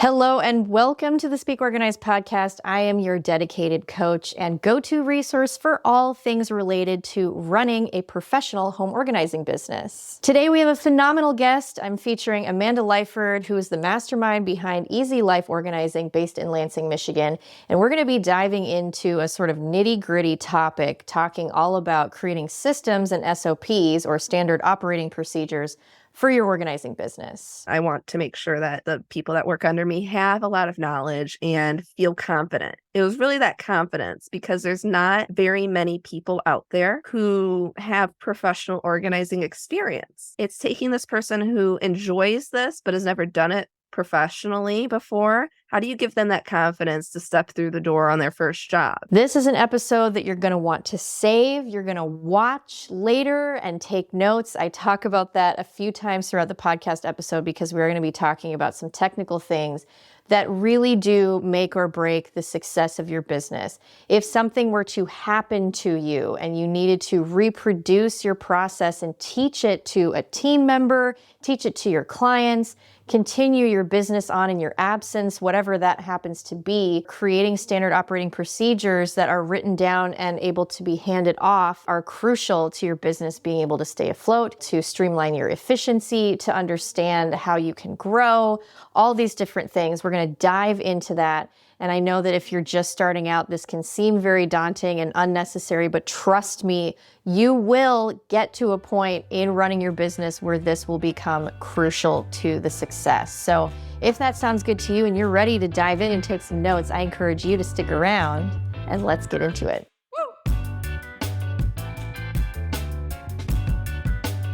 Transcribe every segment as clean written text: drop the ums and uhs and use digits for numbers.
Hello and welcome to the Speak Organized podcast. I am your dedicated coach and go-to resource for all things related to running a professional home organizing business. Today we have a phenomenal guest. I'm featuring Amanda Liford, who is the mastermind behind Easy Life Organizing based in Lansing, Michigan. And we're going to be diving into a sort of nitty-gritty topic, talking all about creating systems and SOPs or standard operating procedures for your organizing business. I want to make sure that the people that work under me have a lot of knowledge and feel confident. It was really that confidence because there's not very many people out there who have professional organizing experience. It's taking this person who enjoys this but has never done it professionally before. How do you give them that confidence to step through the door on their first job? This is an episode that you're going to want to save, you're going to watch later and take notes. I talk about that a few times throughout the podcast episode because we're going to be talking about some technical things that really do make or break the success of your business. If something were to happen to you and you needed to reproduce your process and teach it to a team member, teach it to your clients, continue your business on in your absence, whatever that happens to be, creating standard operating procedures that are written down and able to be handed off are crucial to your business being able to stay afloat, to streamline your efficiency, to understand how you can grow, all these different things. We're going to dive into that. And I know that if you're just starting out, this can seem very daunting and unnecessary, but trust me, you will get to a point in running your business where this will become crucial to the success. So if that sounds good to you and you're ready to dive in and take some notes, I encourage you to stick around and let's get into it.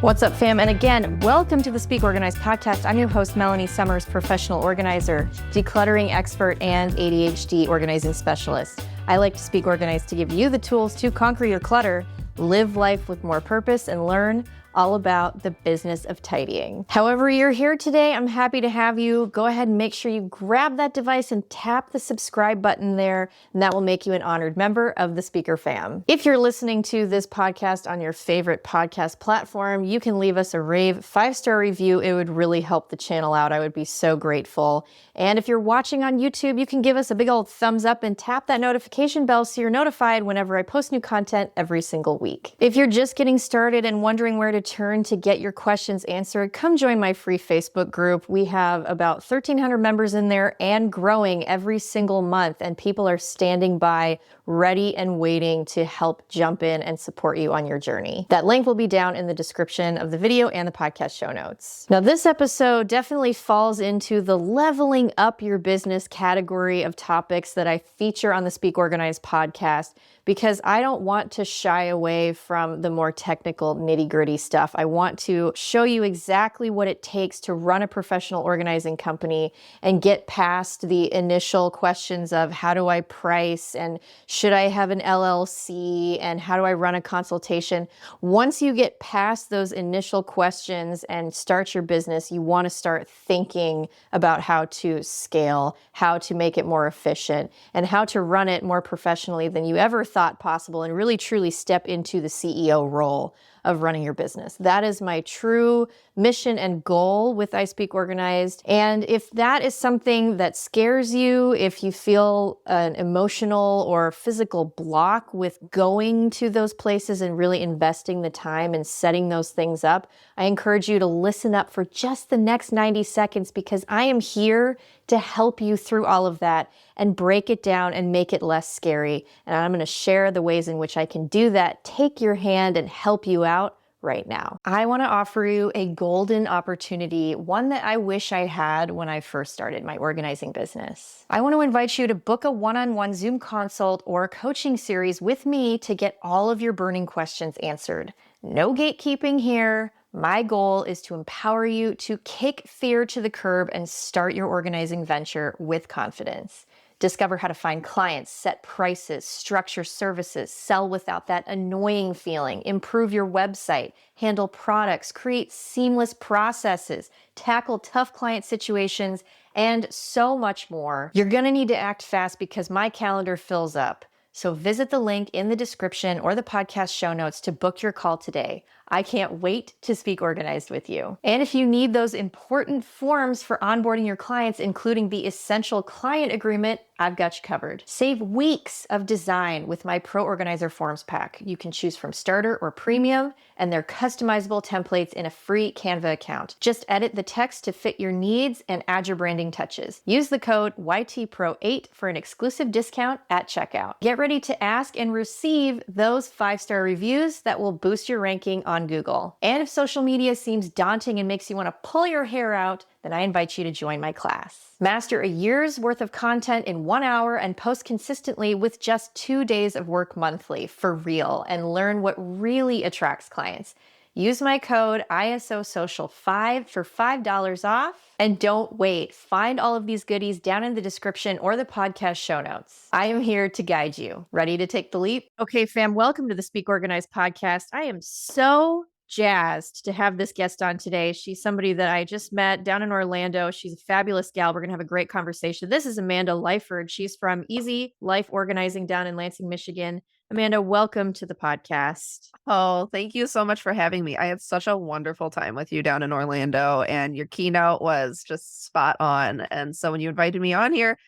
What's up, fam? And again, welcome to the Speak Organized podcast. I'm your host, Melanie Summers, professional organizer, decluttering expert, and ADHD organizing specialist. I like to speak organized to give you the tools to conquer your clutter, live life with more purpose, and learn all about the business of tidying. However you're here today, I'm happy to have you. Go ahead and make sure you grab that device and tap the subscribe button there, and that will make you an honored member of the Speaker Fam. If you're listening to this podcast on your favorite podcast platform, you can leave us a rave 5-star review. It would really help the channel out. I would be so grateful. And if you're watching on YouTube, you can give us a big old thumbs up and tap that notification bell so you're notified whenever I post new content every single week. If you're just getting started and wondering where to turn to get your questions answered, come join my free Facebook group. We have about 1,300 members in there and growing every single month, and people are standing by ready and waiting to help jump in and support you on your journey. That link will be down in the description of the video and the podcast show notes. Now, this episode definitely falls into the leveling up your business category of topics that I feature on the Speak Organized podcast, because I don't want to shy away from the more technical nitty-gritty stuff. I want to show you exactly what it takes to run a professional organizing company and get past the initial questions of how do I price and should I have an LLC and how do I run a consultation. Once you get past those initial questions and start your business, you want to start thinking about how to scale, how to make it more efficient, and how to run it more professionally than you ever thought possible, and really truly step into the CEO role of running your business. That is my true mission and goal with I Speak Organized. And if that is something that scares you, if you feel an emotional or physical block with going to those places and really investing the time and setting those things up, I encourage you to listen up for just the next 90 seconds because I am here to help you through all of that and break it down and make it less scary. And I'm going to share the ways in which I can do that, take your hand and help you out right now. I want to offer you a golden opportunity, one that I wish I had when I first started my organizing business. I want to invite you to book a one-on-one Zoom consult or a coaching series with me to get all of your burning questions answered. No gatekeeping here. My goal is to empower you to kick fear to the curb and start your organizing venture with confidence. Discover how to find clients, set prices, structure services, sell without that annoying feeling, improve your website, handle products, create seamless processes, tackle tough client situations, and so much more. You're going to need to act fast because my calendar fills up. So visit the link in the description or the podcast show notes to book your call today. I can't wait to speak organized with you. And if you need those important forms for onboarding your clients, including the essential client agreement, I've got you covered. Save weeks of design with my Pro Organizer Forms pack. You can choose from starter or premium, and they're customizable templates in a free Canva account. Just edit the text to fit your needs and add your branding touches. Use the code YTPRO8 for an exclusive discount at checkout. Get ready to ask and receive those 5-star reviews that will boost your ranking on Google. And if social media seems daunting and makes you want to pull your hair out, then I invite you to join my class. Master a year's worth of content in 1 hour and post consistently with just 2 days of work monthly for real, and learn what really attracts clients. Use my code ISOSocial5 for $5 off. And don't wait. Find all of these goodies down in the description or the podcast show notes. I am here to guide you. Ready to take the leap? Okay, fam, welcome to the Speak Organized podcast. I am so jazzed to have this guest on today. She's somebody that I just met down in Orlando. She's a fabulous gal. We're going to have a great conversation. This is Amanda Liford. She's from Easy Life Organizing down in Lansing, Michigan. Amanda, welcome to the podcast. Oh, thank you so much for having me. I had such a wonderful time with you down in Orlando, and your keynote was just spot on. And so when you invited me on here,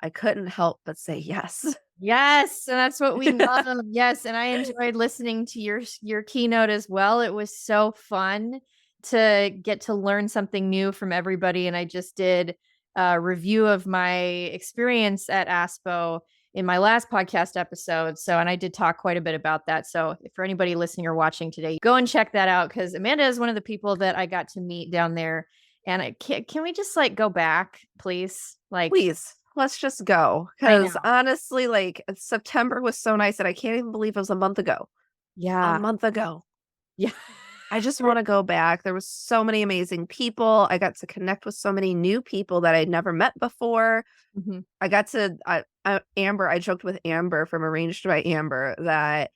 I couldn't help but say yes. Yes, and that's what we love. Yes, and I enjoyed listening to your keynote as well. It was so fun to get to learn something new from everybody. And I just did a review of my experience at ASPO in my last podcast episode. So, and I did talk quite a bit about that. So for anybody listening or watching today, go and check that out, because Amanda is one of the people that I got to meet down there. And can we just go back, please? Please. Let's just go. Because honestly, September was so nice that I can't even believe it was a month ago. Yeah. A month ago. Yeah. I just want to go back. There was so many amazing people. I got to connect with so many new people that I'd never met before. Mm-hmm. I got to, Amber, I joked with Amber from Arranged by Amber that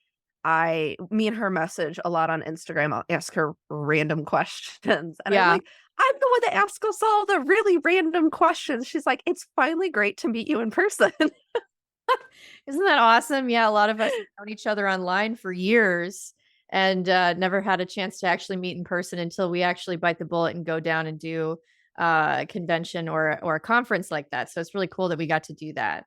me and her message a lot on Instagram. I'll ask her random questions. And I'm like, I'm the one that asks us all the really random questions. She's like, it's finally great to meet you in person. Isn't that awesome? Yeah, a lot of us have known each other online for years and never had a chance to actually meet in person until we actually bite the bullet and go down and do a convention or a conference like that. So it's really cool that we got to do that.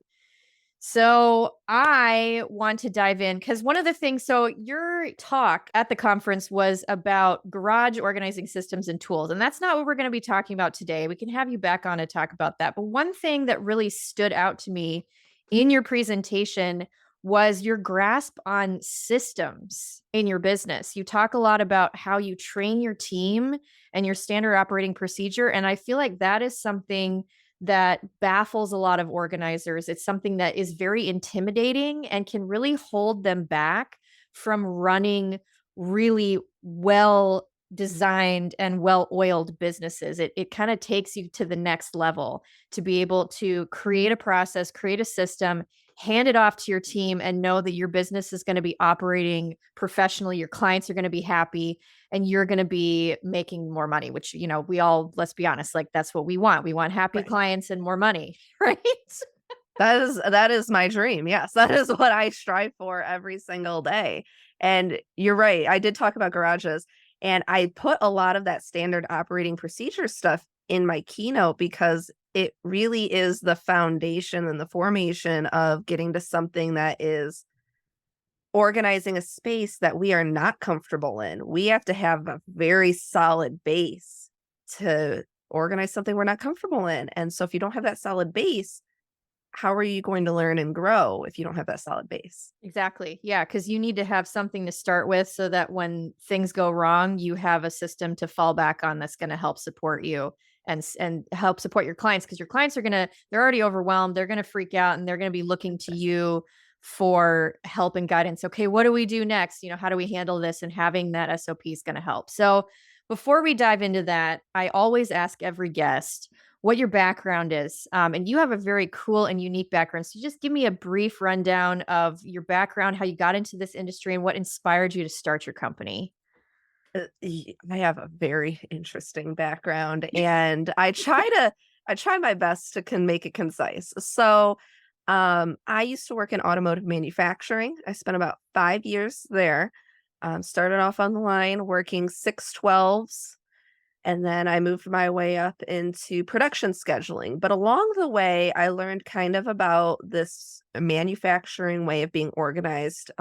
So I want to dive in because one of the things, so your talk at the conference was about garage organizing systems and tools, and that's not what we're going to be talking about today. We can have you back on to talk about that. But one thing that really stood out to me in your presentation was your grasp on systems in your business. You talk a lot about how you train your team and your standard operating procedure. And I feel like that is something that baffles a lot of organizers. It's something that is very intimidating and can really hold them back from running really well designed and well-oiled businesses. It kind of takes you to the next level to be able to create a process, create a system, hand it off to your team, and know that your business is going to be operating professionally. Your clients are going to be happy and you're going to be making more money, which, we all, let's be honest, that's what we want. We want happy clients and more money, right? That is my dream. Yes, that is what I strive for every single day. And you're right. I did talk about garages, and I put a lot of that standard operating procedure stuff in my keynote because it really is the foundation and the formation of getting to something that is organizing a space that we are not comfortable in. We have to have a very solid base to organize something we're not comfortable in. And so if you don't have that solid base, how are you going to learn and grow if you don't have that solid base? Exactly. Yeah. Because you need to have something to start with so that when things go wrong, you have a system to fall back on that's going to help support you and help support your clients, because your clients they're already overwhelmed. They're going to freak out and they're going to be looking to you for help and guidance. Okay, what do we do next? How do we handle this? And having that SOP is going to help. So before we dive into that, I always ask every guest what your background is. And you have a very cool and unique background. So just give me a brief rundown of your background, how you got into this industry, and what inspired you to start your company. I have a very interesting background, and I try my best to make it concise. So I used to work in automotive manufacturing. I spent about 5 years there. Started off on the line working 6/12s, and then I moved my way up into production scheduling. But along the way, I learned kind of about this manufacturing way of being organized,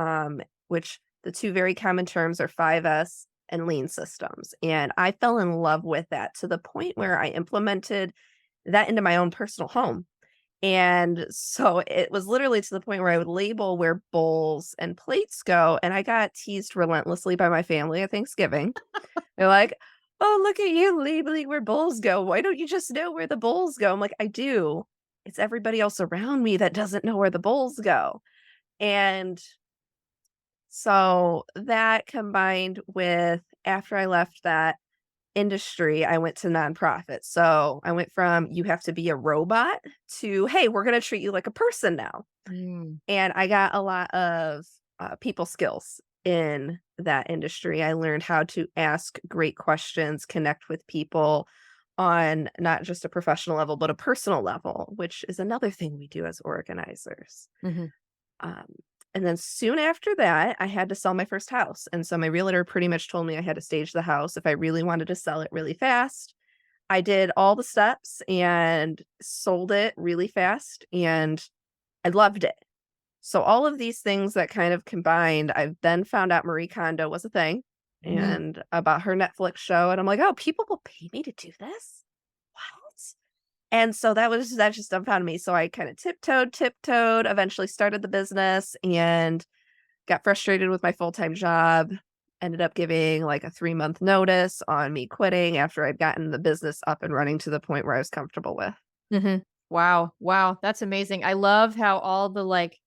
which the two very common terms are 5S and lean systems. And I fell in love with that to the point where I implemented that into my own personal home. And so it was literally to the point where I would label where bowls and plates go. And I got teased relentlessly by my family at Thanksgiving. They're like, "Oh, look at you labeling where bowls go. Why don't you just know where the bowls go?" I'm like, "I do. It's everybody else around me that doesn't know where the bowls go." And so that combined with after I left that industry, I went to nonprofit. So I went from you have to be a robot to, hey, we're going to treat you like a person now. Mm. And I got a lot of people skills in that industry. I learned how to ask great questions, connect with people on not just a professional level, but a personal level, which is another thing we do as organizers. Mhm. Um, and then soon after that, I had to sell my first house. And so my realtor pretty much told me I had to stage the house if I really wanted to sell it really fast. I did all the steps and sold it really fast, and I loved it. So all of these things that kind of combined, I then found out Marie Kondo was a thing Mhm. and about her Netflix show. And I'm like, oh, people will pay me to do this? What? And so that just dumbfounded me. So I kind of tiptoed, eventually started the business and got frustrated with my full-time job. Ended up giving like a 3-month notice on me quitting after I'd gotten the business up and running to the point where I was comfortable with. Mhm. Wow. Wow. That's amazing. I love how all the like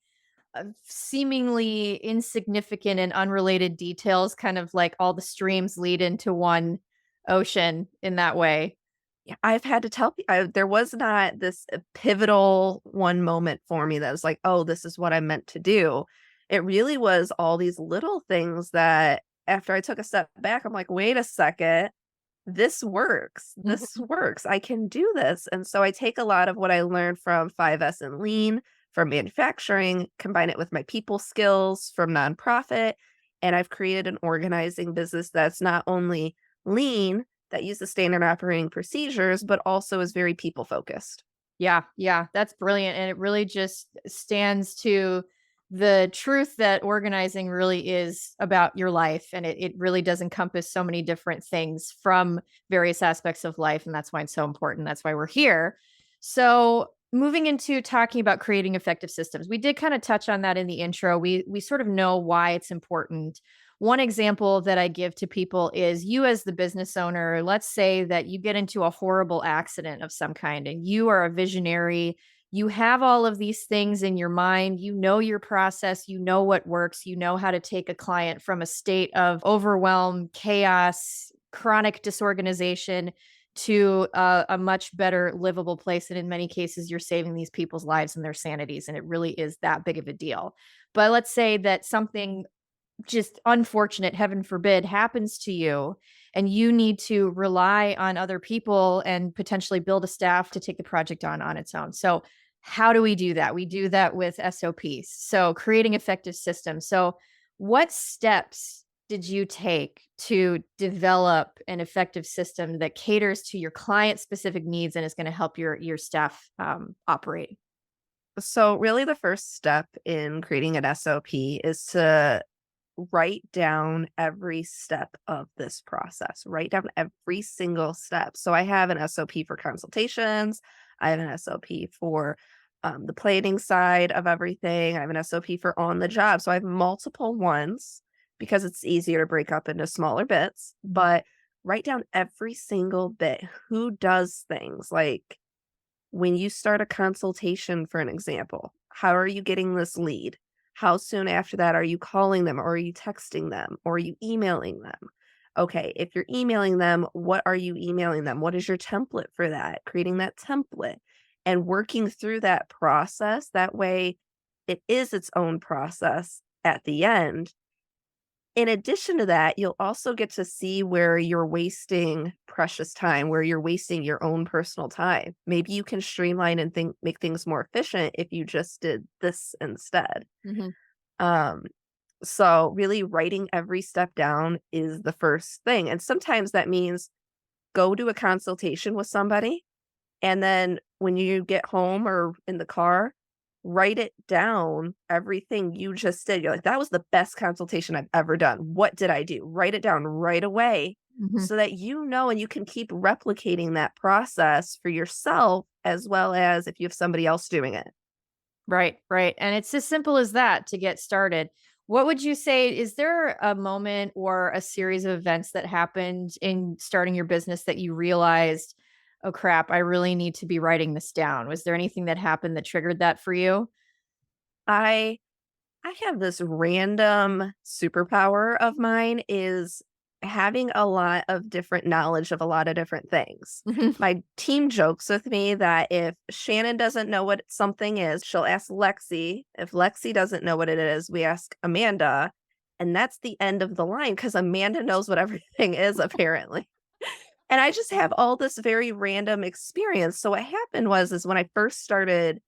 seemingly insignificant and unrelated details kind of like all the streams lead into one ocean in that way. Yeah, I've had to tell there was not this pivotal one moment for me that was like, "Oh, this is what I meant to do." It really was all these little things that after I took a step back, I'm like, "Wait a second, this works. This Mhm. works. I can do this." And so I take a lot of what I learned from 5S and Lean, from manufacturing, combine it with my people skills from nonprofit, and I've created an organizing business that's not only lean, that uses standard operating procedures, but also is very people focused. Yeah, yeah, that's brilliant. And it really just stands to the truth that organizing really is about your life. And it really does encompass so many different things from various aspects of life. And that's why it's so important. That's why we're here. So moving into talking about creating effective systems, we did kind of touch on that in the intro. We sort of know why it's important. One example that I give to people is you as the business owner, let's say that you get into a horrible accident of some kind and you are a visionary. You have all of these things in your mind. You know your process. You know what works. You know how to take a client from a state of overwhelm, chaos, chronic disorganization to a much better livable place. And in many cases, you're saving these people's lives and their sanities. And it really is that big of a deal. But let's say that something just unfortunate, heaven forbid, happens to you and you need to rely on other people and potentially build a staff to take the project on its own. So how do we do that? We do that with SOPs. So creating effective systems. So what steps did you take to develop an effective system that caters to your client specific needs and is going to help your staff operate? So, really, the first step in creating an SOP is to write down every step of this process. Write down every single step. So I have an SOP for consultations. I have an SOP for the planning side of everything. I have an SOP for on the job. So I have multiple ones because it's easier to break up into smaller bits. But write down every single bit. Who does things like when you start a consultation, for an example, how are you getting this lead? How soon after that are you calling them or are you texting them or are you emailing them? Okay, if you're emailing them, what are you emailing them? What is your template for that? Creating that template and working through that process. That way, it is its own process at the end. In addition to that, you'll also get to see where you're wasting precious time, where you're wasting your own personal time. Maybe you can streamline and make things more efficient if you just did this instead. Mhm. Um, So really writing every step down is the first thing. And sometimes that means go to a consultation with somebody. And then when you get home or in the car, write it down, everything you just did. You're like, that was the best consultation I've ever done. What did I do? Write it down right away Mhm. so that you know and you can keep replicating that process for yourself as well as if you have somebody else doing it. Right, right. And it's as simple as that to get started. What would you say? Is there a moment or a series of events that happened in starting your business that you realized, oh crap, I really need to be writing this down? Was there anything that happened that triggered that for you? I I have this random superpower of mine is having a lot of different knowledge of a lot of different things. Mhm. My team jokes with me that if Shannon doesn't know what something is, she'll ask Lexi. If Lexi doesn't know what it is, we ask Amanda. And that's the end of the line because Amanda knows what everything is, apparently. And I just have all this very random experience. So what happened is when I first started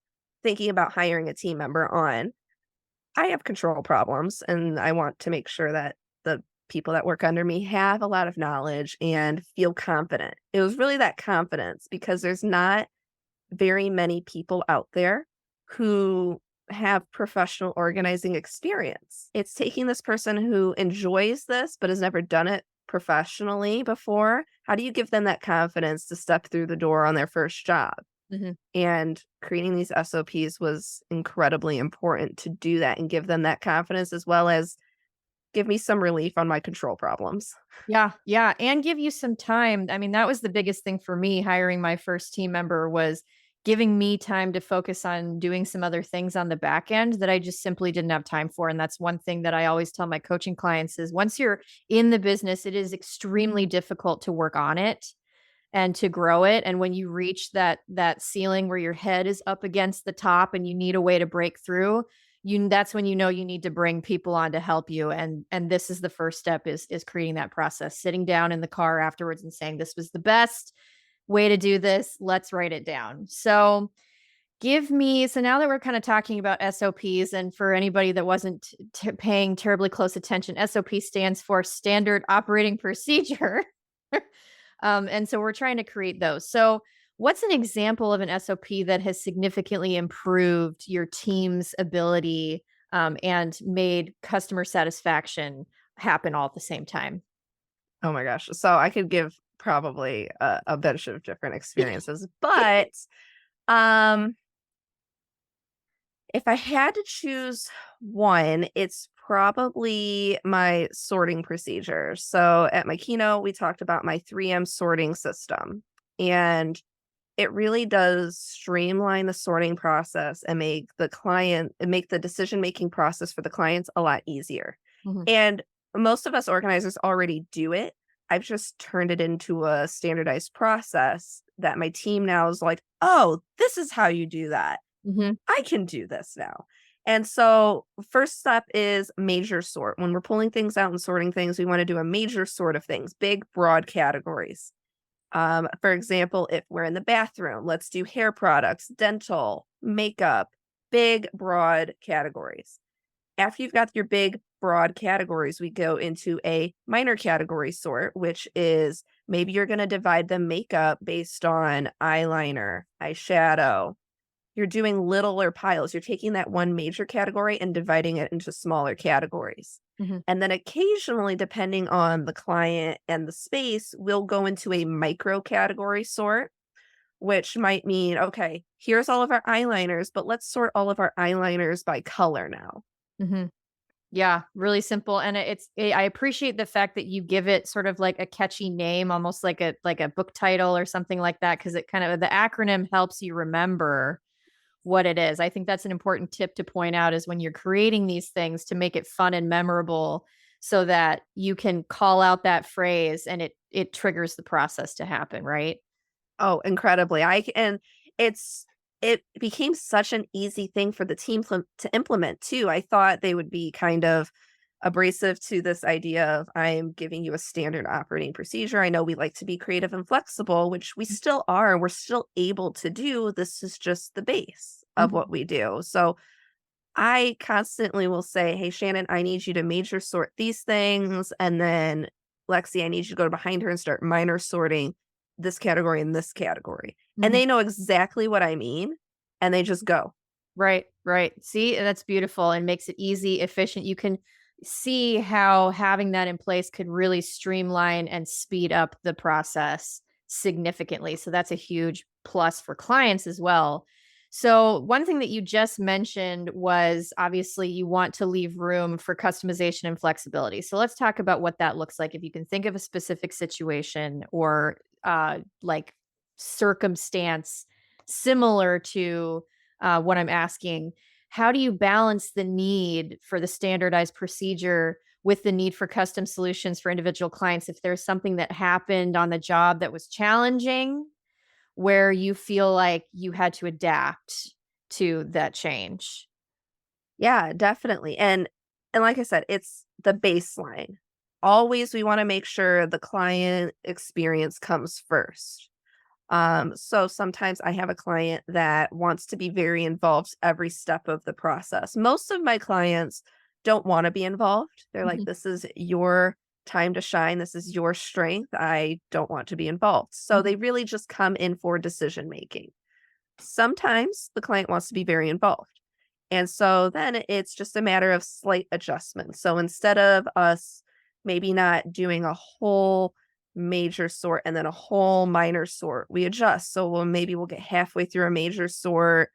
thinking about hiring a team member on, I have control problems and I want to make sure that the people that work under me have a lot of knowledge and feel confident. It was really that confidence because there's not very many people out there who have professional organizing experience. It's taking this person who enjoys this but has never done it professionally before. How do you give them that confidence to step through the door on their first job? Mhm. And creating these SOPs was incredibly important to do that and give them that confidence as well as give me some relief on my control problems. Yeah, yeah, and give you some time. I mean, that was the biggest thing for me hiring my first team member was giving me time to focus on doing some other things on the back end that I just simply didn't have time for. And that's one thing that I always tell my coaching clients is once you're in the business, it is extremely difficult to work on it and to grow it. And when you reach that ceiling where your head is up against the top and you need a way to break through, that's when you know you need to bring people on to help you. And this is the first step is creating that process, sitting down in the car afterwards and saying, this was the best way to do this. Let's write it down. So so now that we're kind of talking about SOPs, and for anybody that wasn't paying terribly close attention, SOP stands for Standard Operating Procedure. And so we're trying to create those. So, what's an example of an SOP that has significantly improved your team's ability and made customer satisfaction happen all at the same time? Oh my gosh. So I could give probably a bunch of different experiences, but um if I had to choose one, it's probably my sorting procedure. So at my keynote, we talked about my 3M sorting system. And it really does streamline the sorting process and make the decision-making process for the clients a lot easier. Mhm. And most of us organizers already do it. I've just turned it into a standardized process that my team now is like, "Oh, this is how you do that. Mhm. I can do this now." And so, first step is major sort. When we're pulling things out and sorting things, we want to do a major sort of things, big, broad categories. For example, if we're in the bathroom, let's do hair products, dental, makeup, big, broad categories. After you've got your big, broad categories, we go into a minor category sort, which is maybe you're going to divide the makeup based on eyeliner, eyeshadow. You're doing littler piles. You're taking that one major category and dividing it into smaller categories. Mhm. And then occasionally, depending on the client and the space, we'll go into a micro category sort, which might mean, okay, here's all of our eyeliners, but let's sort all of our eyeliners by color now. Mhm. Yeah, really simple, and I appreciate the fact that you give it sort of like a catchy name, almost like a book title or something like that, because it kind of the acronym helps you remember what it is. I think that's an important tip to point out is when you're creating these things to make it fun and memorable so that you can call out that phrase and it triggers the process to happen, right? Oh, incredibly. And it's it became such an easy thing for the team to implement too. I thought they would be kind of abrasive to this idea of I'm giving you a standard operating procedure. I know we like to be creative and flexible, which we still are. We're still able to do. This is just the base of Mhm. what we do. So I constantly will say, hey, Shannon, I need you to major sort these things. And then Lexi, I need you to go behind her and start minor sorting this category and this category. And Mhm. they know exactly what I mean. And they just go. Right, right. See, that's beautiful and makes it easy, efficient. You can see how having that in place could really streamline and speed up the process significantly. So that's a huge plus for clients as well. So, one thing that you just mentioned was obviously you want to leave room for customization and flexibility. So, let's talk about what that looks like. If you can think of a specific situation or like circumstance similar to what I'm asking, how do you balance the need for the standardized procedure with the need for custom solutions for individual clients? If there's something that happened on the job that was challenging, where you feel like you had to adapt to that change. Yeah, definitely. And like I said, it's the baseline. Always we want to make sure the client experience comes first. So sometimes I have a client that wants to be very involved every step of the process. Most of my clients don't want to be involved. They're like, Mhm. this is your time to shine. This is your strength. I don't want to be involved. So Mhm. they really just come in for decision making. Sometimes the client wants to be very involved. And so then it's just a matter of slight adjustment. So instead of us maybe not doing a whole major sort and then a whole minor sort, we adjust. So maybe we'll get halfway through a major sort.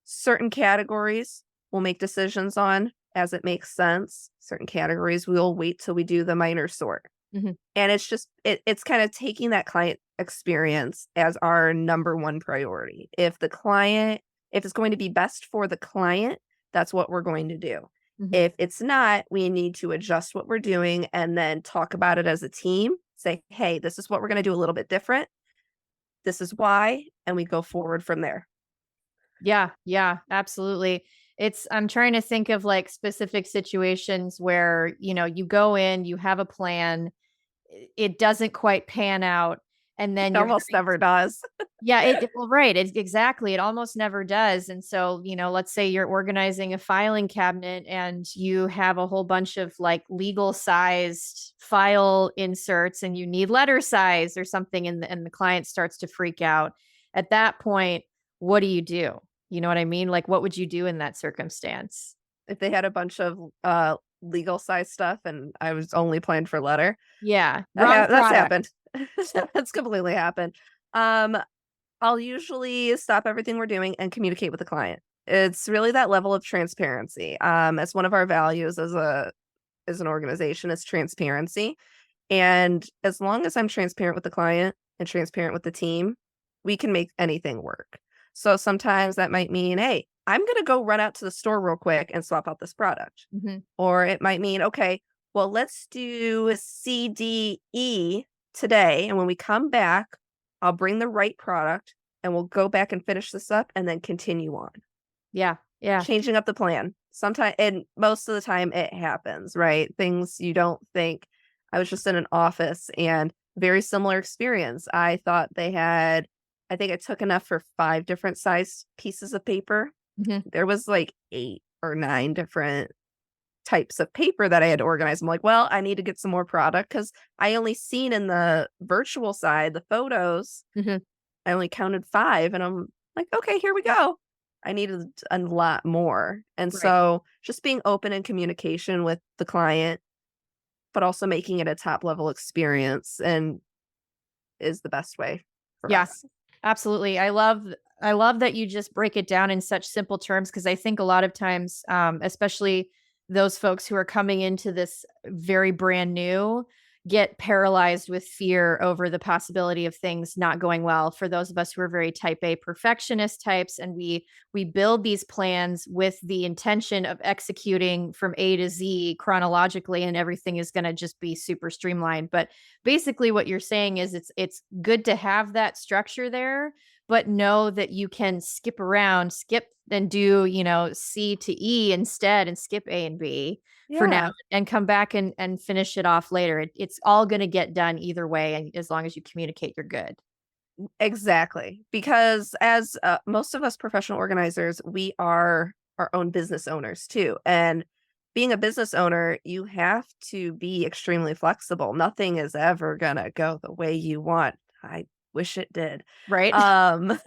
Certain categories we'll make decisions on as it makes sense. Certain categories we'll wait till we do the minor sort. Mhm. And it's just it's kind of taking that client experience as our number one priority. If it's going to be best for the client, that's what we're going to do. Mhm. If it's not, we need to adjust what we're doing and then talk about it as a team. Say, "Hey, this is what we're going to do a little bit different. This is why," and we go forward from there. Yeah, yeah, absolutely. I'm trying to think of like specific situations where, you go in, you have a plan, it doesn't quite pan out, and then It you're almost having never does. yeah, well, right. Exactly. It almost never does. And so, let's say you're organizing a filing cabinet and you have a whole bunch of like legal sized file inserts and you need letter size or something, and the client starts to freak out. At that point, what do you do? You know what I mean? Like, what would you do in that circumstance? If they had a bunch of legal size stuff and I was only planned for letter, Yeah. Wrong That's product. happened. That's completely happened. Um, I'll usually stop everything we're doing and communicate with the client. It's really that level of transparency. As one of our values as an organization is transparency. And as long as I'm transparent with the client and transparent with the team, we can make anything work. So sometimes that might mean, hey, I'm going to go run out to the store real quick and swap out this product. Hmm. Or it might mean, okay, well, let's do CDE today. And when we come back, I'll bring the right product and we'll go back and finish this up and then continue on. Yeah. Yeah. Changing up the plan. Sometimes, and most of the time it happens, right? Things you don't think. I was just in an office and very similar experience. I thought they had, I think I took enough for 5 different size pieces of paper. Hmm. There was like 8 or 9 different types of paper that I had organized. I'm like, well, I need to get some more product because I only seen in the virtual side, the photos, Hmm. I only counted 5 and I'm like, okay, here we go. I needed a lot more. And Right. so just being open in communication with the client, but also making it a top level experience and is the best way for Yeah. us. Absolutely. I love that you just break it down in such simple terms because I think a lot of times, especially those folks who are coming into this very brand new, get paralyzed with fear over the possibility of things not going well. For those of us who are very type A perfectionist types, and we build these plans with the intention of executing from A to Z chronologically, and everything is going to just be super streamlined. But basically what you're saying is it's good to have that structure there, but know that you can skip around, skip and do, C to E instead and skip A and B for now Yeah, and come back and finish it off later. It's all going to get done either way. And as long as you communicate, you're good. exactly. Because as most of us professional organizers, we are our own business owners too. And being a business owner, you have to be extremely flexible. Nothing is ever gonna go the way you want. I wish it did. Right. Um,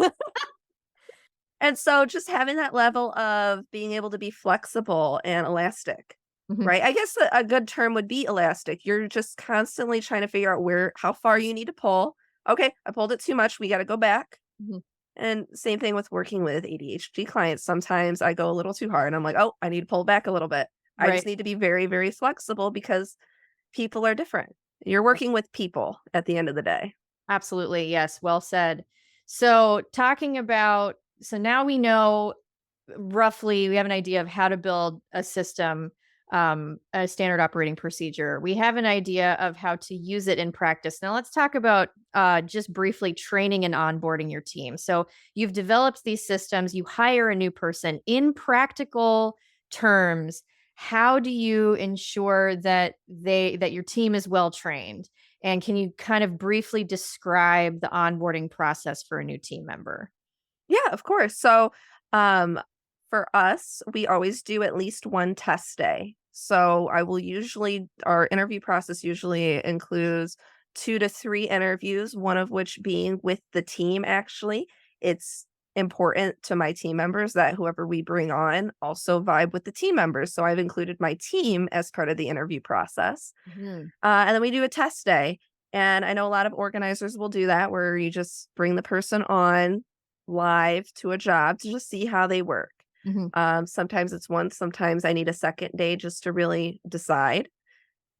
and so just having that level of being able to be flexible and elastic, Mhm. right? I guess a good term would be elastic. You're just constantly trying to figure out how far you need to pull. Okay, I pulled it too much. We got to go back. Mhm. And same thing with working with ADHD clients. Sometimes I go a little too hard and I'm like, oh, I need to pull back a little bit. I just Right. need to be very, very flexible because people are different. You're working with people at the end of the day. Absolutely. Yes. Well said. So, so now we know roughly, we have an idea of how to build a system, a standard operating procedure. We have an idea of how to use it in practice. Now, let's talk about just briefly training and onboarding your team. So, you've developed these systems, you hire a new person. In practical terms, how do you ensure that your team is well trained? And can you kind of briefly describe the onboarding process for a new team member? Yeah, of course. So, um, for us, we always do at least one test day. So, our interview process usually includes 2 to 3 interviews, one of which being with the team, actually. It's important to my team members that whoever we bring on also vibe with the team members. So, I've included my team as part of the interview process. Mhm. And then we do a test day. And I know a lot of organizers will do that where you just bring the person on live to a job to just see how they work. Mhm. Sometimes it's once, sometimes I need a second day just to really decide.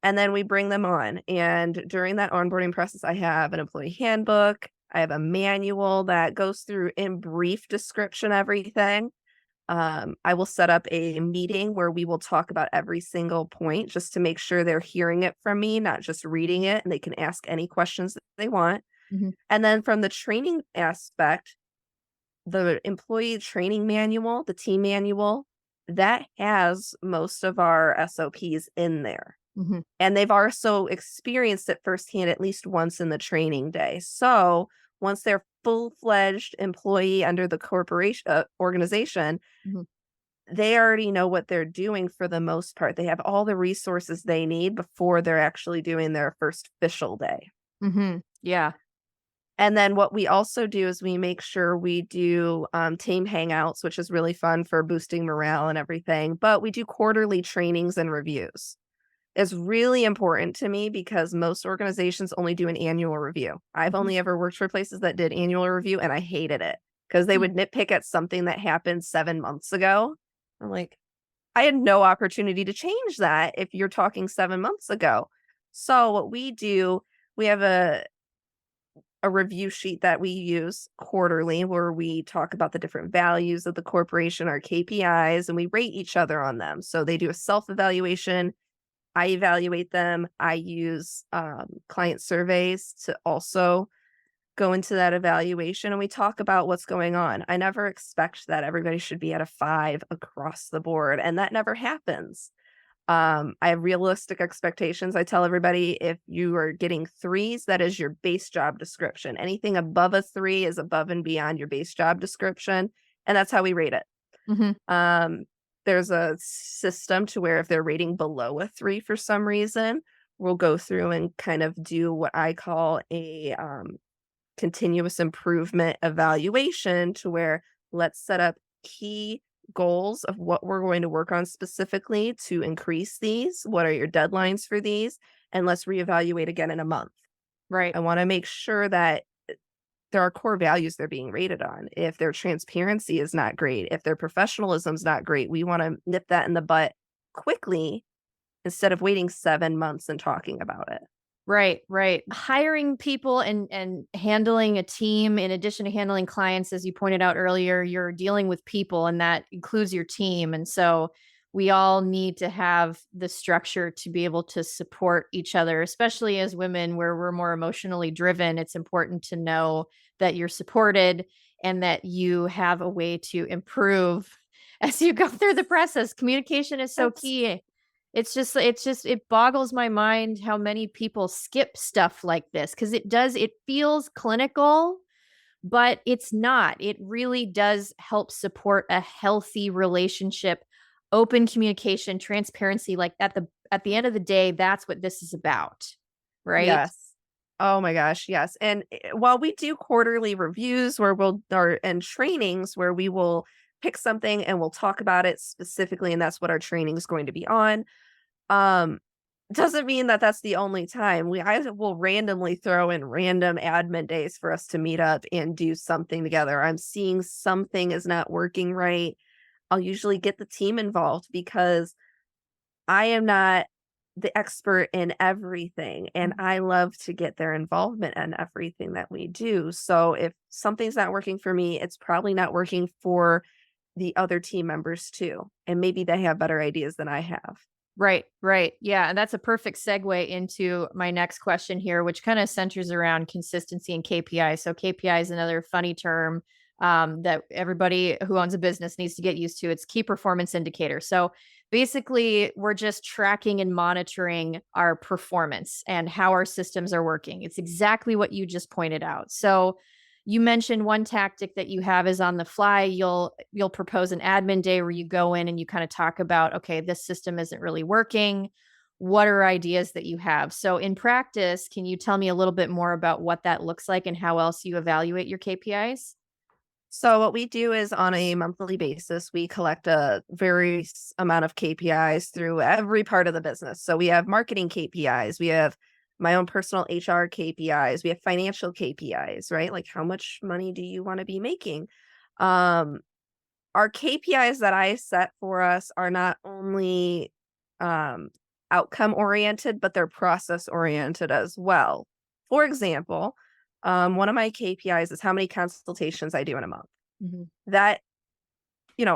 And then we bring them on. And during that onboarding process, I have an employee handbook. I have a manual that goes through in brief description everything. I will set up a meeting where we will talk about every single point just to make sure they're hearing it from me, not just reading it, and they can ask any questions that they want. Mhm. And then from the training aspect, the employee training manual, the team manual, that has most of our SOPs in there. Mhm. And they've also experienced it firsthand at least once in the training day. So once they're full-fledged employee under the corporation organization, Mhm. they already know what they're doing for the most part. They have all the resources they need before they're actually doing their first official day. Mhm. Yeah. And then what we also do is we make sure we do team hangouts, which is really fun for boosting morale and everything. But we do quarterly trainings and reviews. It's really important to me because most organizations only do an annual review. I've Mhm. only ever worked for places that did annual review and I hated it because they Mm. would nitpick at something that happened 7 months ago. I'm like, I had no opportunity to change that if you're talking 7 months ago. So what we do, we have a review sheet that we use quarterly where we talk about the different values of the corporation, our KPIs, and we rate each other on them. So they do a self-evaluation. I evaluate them. I use client surveys to also go into that evaluation and we talk about what's going on. I never expect that everybody should be at a 5 across the board, and that never happens. I have realistic expectations. I tell everybody if you are getting threes, that is your base job description. Anything above a 3 is above and beyond your base job description, and that's how we rate it. Mhm. Um, there's a system to where if they're rating below a 3 for some reason, we'll go through and kind of do what I call a continuous improvement evaluation to where let's set up key goals of what we're going to work on specifically to increase these. What are your deadlines for these? And let's reevaluate again in a month. Right. I want to make sure that there are core values they're being rated on. If their transparency is not great, if their professionalism is not great, we want to nip that in the butt quickly instead of waiting 7 months and talking about it. Right, right. Hiring people and handling a team in addition to handling clients, as you pointed out earlier, you're dealing with people and that includes your team. And so we all need to have the structure to be able to support each other, especially as women where we're more emotionally driven. It's important to know that you're supported and that you have a way to improve as you go through the process. Communication is so That's key. It boggles my mind how many people skip stuff like this because it feels clinical, but it's not. It really does help support a healthy relationship, open communication, transparency. Like at the end of the day, that's what this is about, right? Yes. Oh my gosh, yes. And while we do quarterly reviews where and trainings where we will pick something and we'll talk about it specifically, and that's what our training is going to be on. Um, doesn't mean that that's the only time. I will randomly throw in random admin days for us to meet up and do something together. I'm seeing something is not working right. I'll usually get the team involved because I am not the expert in everything, and I love to get their involvement in everything that we do. So if something's not working for me, it's probably not working for the other team members too. And maybe they have better ideas than I have. Right, right. Yeah. And that's a perfect segue into my next question here, which kind of centers around consistency and KPI. So, KPI is another funny term that everybody who owns a business needs to get used to. It's key performance indicator. So, basically, we're just tracking and monitoring our performance and how our systems are working. It's exactly what you just pointed out. So, you mentioned one tactic that you have is on the fly. You'll propose an admin day where you go in and you kind of talk about, okay, this system isn't really working. What are ideas that you have? So in practice, can you tell me a little bit more about what that looks like and how else you evaluate your KPIs? So what we do is on a monthly basis, we collect a various amount of KPIs through every part of the business. So we have marketing KPIs, we have my own personal HR KPIs, we have financial KPIs, right? Like how much money do you want to be making? Um, our KPIs that I set for us are not only um, outcome oriented, but they're process oriented as well. For example, one of my KPIs is how many consultations I do in a month. Mhm. That,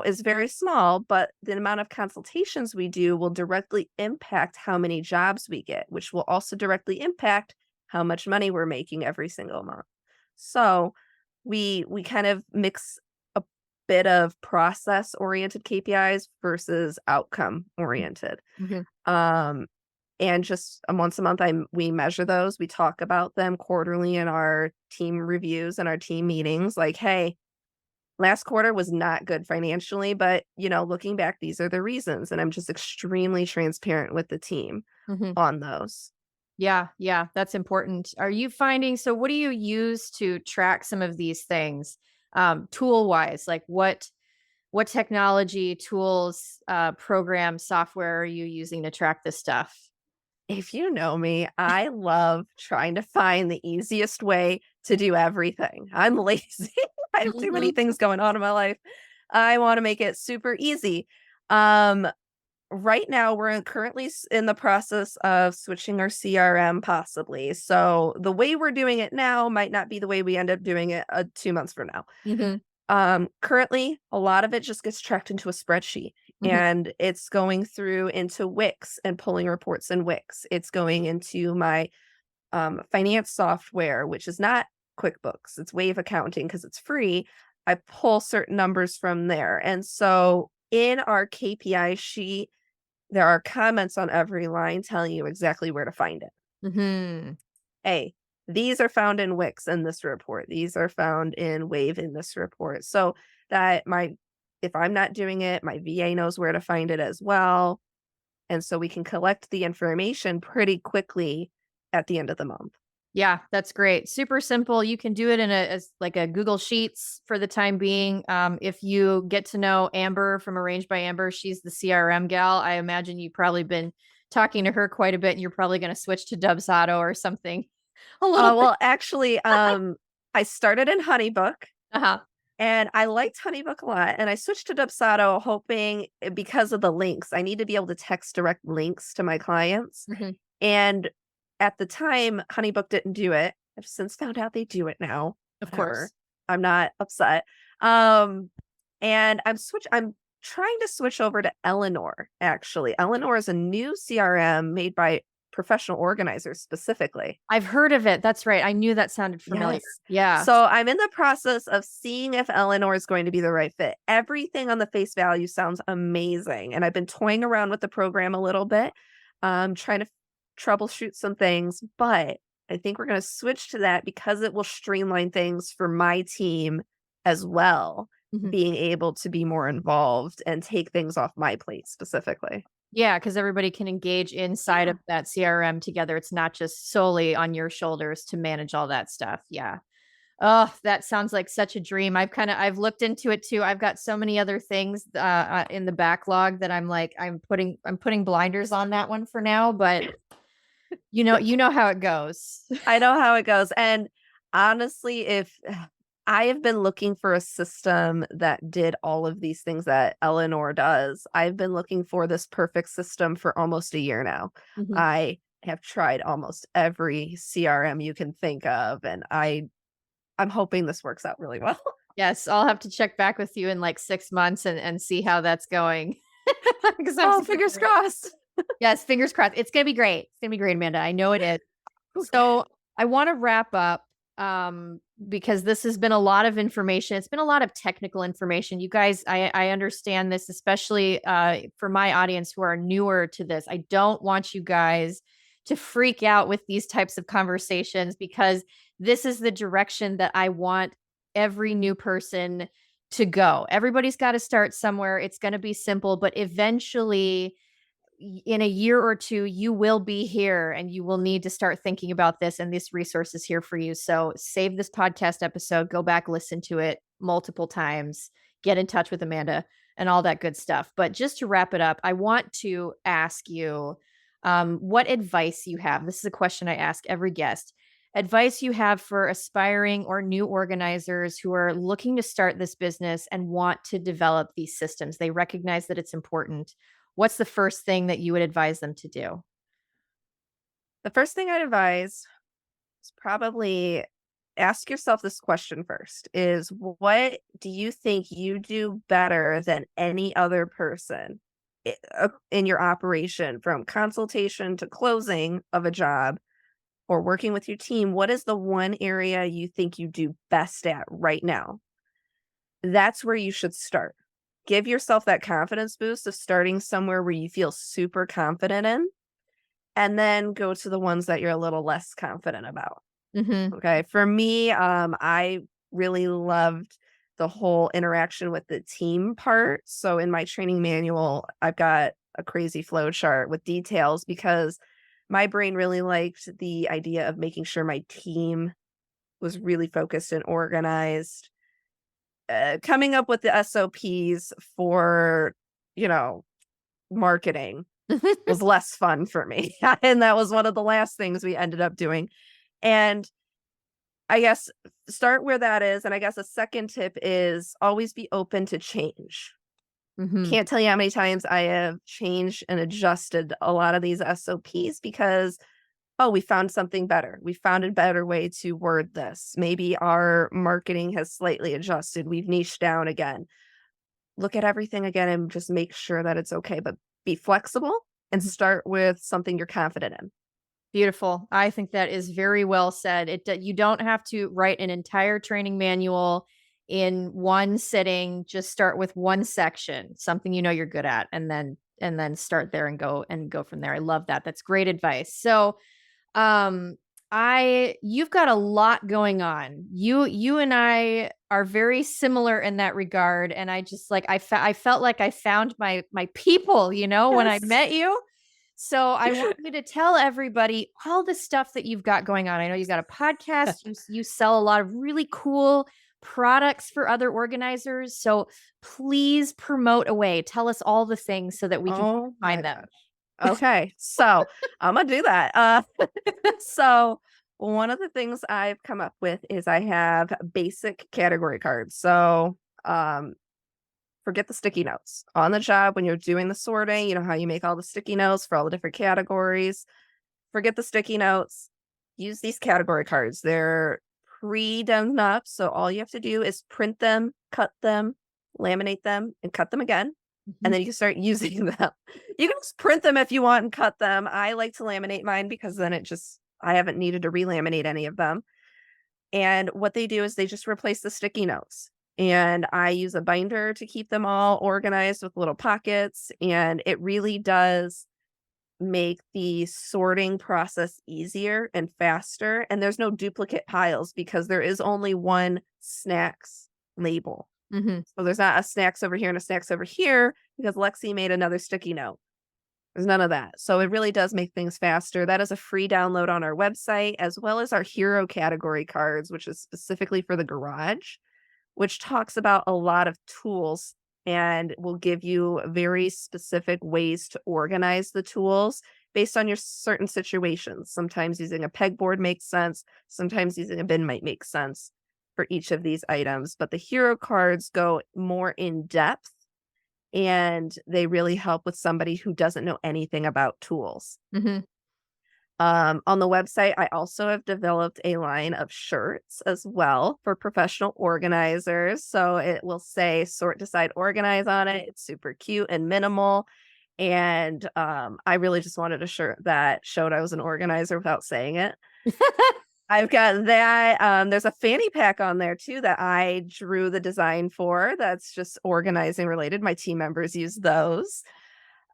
is very small, but the amount of consultations we do will directly impact how many jobs we get, which will also directly impact how much money we're making every single month. So we kind of mix a bit of process oriented KPIs versus outcome oriented. Mhm. Um, and just once a month, we measure those. We talk about them quarterly in our team reviews and our team meetings. Like, hey, last quarter was not good financially, but looking back, these are the reasons. And I'm just extremely transparent with the team Mhm. on those. Yeah, yeah, that's important. Are you finding so what do you use to track some of these things? Tool wise, like what technology, tools, programs, software are you using to track this stuff? If you know me, I love trying to find the easiest way to do everything. I'm lazy. I have too many Mhm. things going on in my life. I want to make it super easy. Um, right now, we're currently in the process of switching our CRM possibly. So the way we're doing it now might not be the way we end up doing it 2 months from now. Mhm. Currently, a lot of it just gets tracked into a spreadsheet Mhm. and it's going through into Wix and pulling reports in Wix. It's going into my finance software, which is not QuickBooks. It's Wave Accounting because it's free. I pull certain numbers from there. And so in our KPI sheet, there are comments on every line telling you exactly where to find it. Mhm. Hey, these are found in Wix in this report. These are found in Wave in this report. So that if I'm not doing it, my VA knows where to find it as well. And so we can collect the information pretty quickly at the end of the month. Yeah, that's great. Super simple. You can do it in as like a Google Sheets for the time being. If you get to know Amber from Arranged by Amber, she's the CRM gal. I imagine you've probably been talking to her quite a bit, and you're probably going to switch to Dubsado or something a little bit. Well, actually, I started in HoneyBook Uh-huh. and I liked HoneyBook a lot. And I switched to Dubsado hoping because of the links. I need to be able to text direct links to my clients. Mhm. And at the time, HoneyBook didn't do it. I've since found out they do it now. Of Whatever. course. I'm not upset. Um, and I'm trying to switch over to Eleanor, actually. Eleanor is a new CRM made by professional organizers specifically. I've heard of it. That's right. I knew that sounded familiar. Yes. Yeah. So I'm in the process of seeing if Eleanor is going to be the right fit. Everything on the face value sounds amazing. And I've been toying around with the program a little bit, trying to troubleshoot some things, but I think we're going to switch to that because it will streamline things for my team as well, Mhm. being able to be more involved and take things off my plate specifically. Yeah, because everybody can engage inside of that CRM together. It's not just solely on your shoulders to manage all that stuff. Yeah. Oh, that sounds like such a dream. I've looked into it too. I've got so many other things in the backlog that I'm putting blinders on that one for now, but you know how it goes. I know how it goes. And honestly, if I have been looking for a system that did all of these things that Eleanor does, I've been looking for this perfect system for almost a year now. Mhm. I have tried almost every CRM you can think of, and I'm hoping this works out really well. Yes, I'll have to check back with you in like 6 months and see how that's going. Because I'm Oh, super fingers curious. crossed. Yes, fingers crossed. It's gonna be great. It's gonna be great, Amanda. I know it is. Okay. So I want to wrap up because this has been a lot of information. It's been a lot of technical information. You guys, I understand this, especially for my audience who are newer to this. I don't want you guys to freak out with these types of conversations because this is the direction that I want every new person to go. Everybody's got to start somewhere. It's going to be simple, but eventually in a year or two, you will be here and you will need to start thinking about this. And this resource is here for you. So save this podcast episode, go back, listen to it multiple times, get in touch with Amanda and all that good stuff. But just to wrap it up, I want to ask you what advice you have. This is a question I ask every guest. Advice you have for aspiring or new organizers who are looking to start this business and want to develop these systems. They recognize that it's important. What's the first thing that you would advise them to do? The first thing I'd advise is probably ask yourself this question first is what do you think you do better than any other person in your operation from consultation to closing of a job or working with your team? What is the one area you think you do best at right now? That's where you should start. Give yourself that confidence boost of starting somewhere where you feel super confident in, and then go to the ones that you're a little less confident about. Mm-hmm. Okay. For me, I really loved the whole interaction with the team part. So in my training manual, I've got a crazy flow chart with details because my brain really liked the idea of making sure my team was really focused and organized. Coming up with the SOPs for, you know, marketing was less fun for me. And that was one of the last things we ended up doing. And I guess start where that is. And I guess a second tip is always be open to change. Mm-hmm. Can't tell you how many times I have changed and adjusted a lot of these SOPs because, oh, we found something better. We found a better way to word this. Maybe our marketing has slightly adjusted. We've niched down again. Look at everything again and just make sure that it's okay, but be flexible and start with something you're confident in. Beautiful. I think that is very well said. You don't have to write an entire training manual in one sitting. Just start with one section, something you know you're good at, and then start there and go from there. I love that. That's great advice. So, you've got a lot going on. You and I are very similar in that regard, and I just like I felt like I found my people, when I Yes. met you. So I want you to tell everybody all the stuff that you've got going on. I know you've got a podcast. You sell a lot of really cool products for other organizers. So please promote away. Tell us all the things so that we can Oh my find them. gosh. Okay. So I'm gonna do that. So one of the things I've come up with is I have basic category cards. So forget the sticky notes. On the job when you're doing the sorting, you know how you make all the sticky notes for all the different categories. Forget the sticky notes. Use these category cards. They're pre-done up, so all you have to do is print them, cut them, laminate them, and cut them again. And Mhm. then you can start using them. You can just print them if you want and cut them. I like to laminate mine because then I haven't needed to re-laminate any of them. And what they do is they just replace the sticky notes. And I use a binder to keep them all organized with little pockets. And it really does make the sorting process easier and faster. And there's no duplicate piles because there is only one snacks label. Hmm. So there's not a snacks over here and a snacks over here because Lexi made another sticky note. There's none of that. So it really does make things faster. That is a free download on our website, as well as our hero category cards, which is specifically for the garage, which talks about a lot of tools and will give you very specific ways to organize the tools based on your certain situations. Sometimes using a pegboard makes sense. Sometimes using a bin might make sense for each of these items. But the hero cards go more in depth and they really help with somebody who doesn't know anything about tools. Hmm. On the website, I also have developed a line of shirts as well for professional organizers. So it will say sort, decide, organize on it. It's super cute and minimal. And I really just wanted a shirt that showed I was an organizer without saying it. I've got that. There's a fanny pack on there too that I drew the design for. That's just organizing related. My team members use those.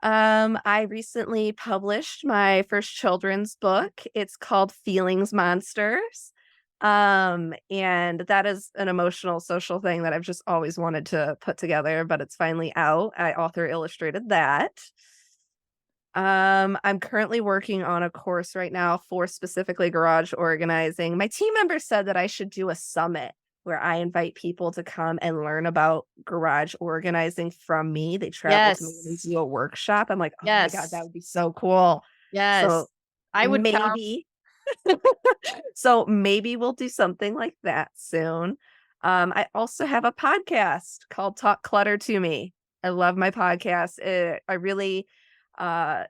I recently published my first children's book. It's called Feelings Monsters. And that is an emotional social thing that I've just always wanted to put together, but it's finally out. I author illustrated that. I'm currently working on a course right now for specifically garage organizing. My team members said that I should do a summit where I invite people to come and learn about garage organizing from me. They travel to me and Yes. do a workshop. I'm like, oh my God, that Yes. would be so cool. Yes. So I would come. maybe, so maybe we'll do something like that soon. I also have a podcast called Talk Clutter to Me. I love my podcast. I really, uh,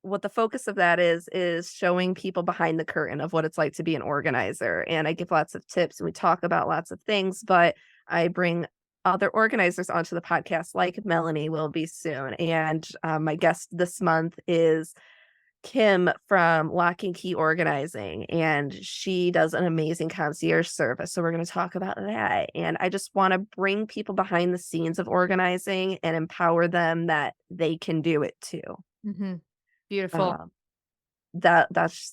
what the focus of that is showing people behind the curtain of what it's like to be an organizer. And I give lots of tips and we talk about lots of things, but I bring other organizers onto the podcast, like Melanie will be soon. And my guest this month is Kim from Lock and Key Organizing, and she does an amazing concierge service. So we're going to talk about that. And I just want to bring people behind the scenes of organizing and empower them that they can do it too. Hmm. Beautiful. Um, that's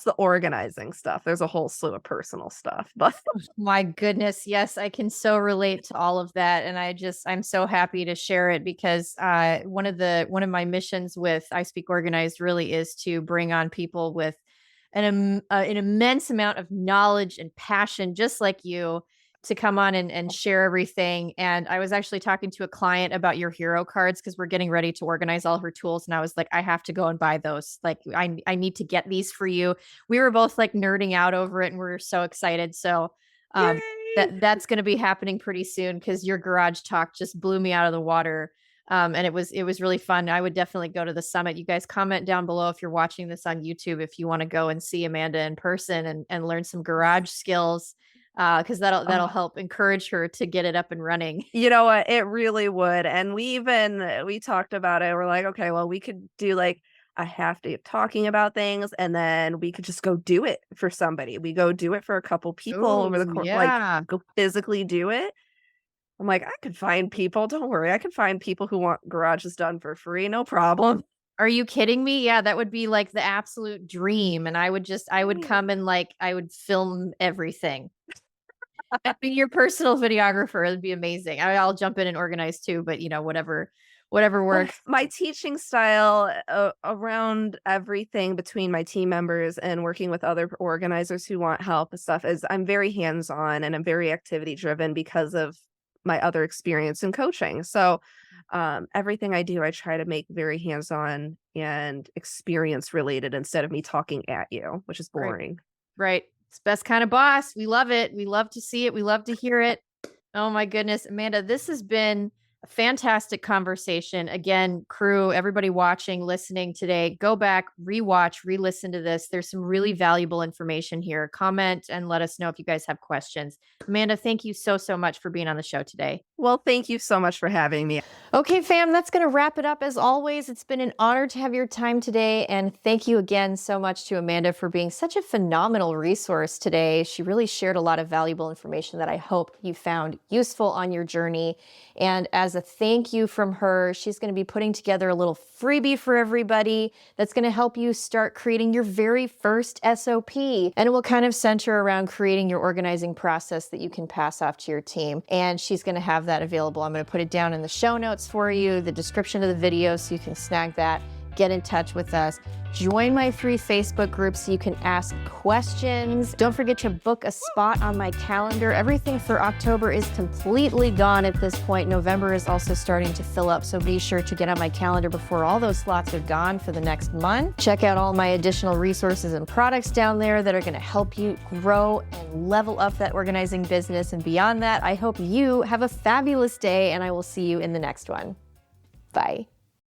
the organizing stuff. There's a whole slew of personal stuff, but My goodness. Yes, I can so relate to all of that. And I'm so happy to share it because one of my missions with I Speak Organized really is to bring on people with an immense amount of knowledge and passion, just like you, to come on and share everything. And I was actually talking to a client about your hero cards because we're getting ready to organize all her tools. And I was like, I have to go and buy those. Like, I need to get these for you. We were both like nerding out over it and we are so excited. So um, yay! that's going to be happening pretty soon because your garage talk just blew me out of the water. And it was really fun. I would definitely go to the summit. You guys comment down below if you're watching this on YouTube, if you want to go and see Amanda in person and learn some garage skills, because that'll Oh, help encourage her to get it up and running. you know what? It really would. And we talked about it. We're like, okay, well, we could do like a half day of talking about things, and then we could just go do it for somebody. We go do it for a couple people over the Oh course, like yeah. go physically do it. I'm like, I could find people. Don't worry, I can find people who want garages done for free, no problem. Are you kidding me? Yeah, that would be like the absolute dream. And I would come and like I would film everything. I'd be your personal videographer. It'd be amazing. I'll jump in and organize too, but whatever Well, works. my teaching style around everything between my team members and working with other organizers who want help and stuff is I'm very hands-on and I'm very activity driven because of my other experience in coaching. So everything I do, I try to make very hands-on and experience related instead of me talking at you, which is Right. boring. Right. It's best kind of boss. We love it. We love to see it. We love to hear it. Oh my goodness, Amanda, this has been a fantastic conversation. Again, crew, everybody watching, listening today, go back, rewatch, re-listen to this. There's some really valuable information here. Comment and let us know if you guys have questions. Amanda, thank you so, so much for being on the show today. Well, thank you so much for having me. Okay, fam, that's going to wrap it up. As always, it's been an honor to have your time today. And thank you again so much to Amanda for being such a phenomenal resource today. She really shared a lot of valuable information that I hope you found useful on your journey. And as as a thank you from her, she's going to be putting together a little freebie for everybody that's going to help you start creating your very first SOP. And it will kind of center around creating your organizing process that you can pass off to your team. And she's going to have that available. I'm going to put it down in the show notes for you, the description of the video, so you can snag that. Get in touch with us. Join my free Facebook group so you can ask questions. Don't forget to book a spot on my calendar. Everything for October is completely gone at this point. November is also starting to fill up, so be sure to get on my calendar before all those slots are gone for the next month. Check out all my additional resources and products down there that are going to help you grow and level up that organizing business. And beyond that, I hope you have a fabulous day, and I will see you in the next one. Bye.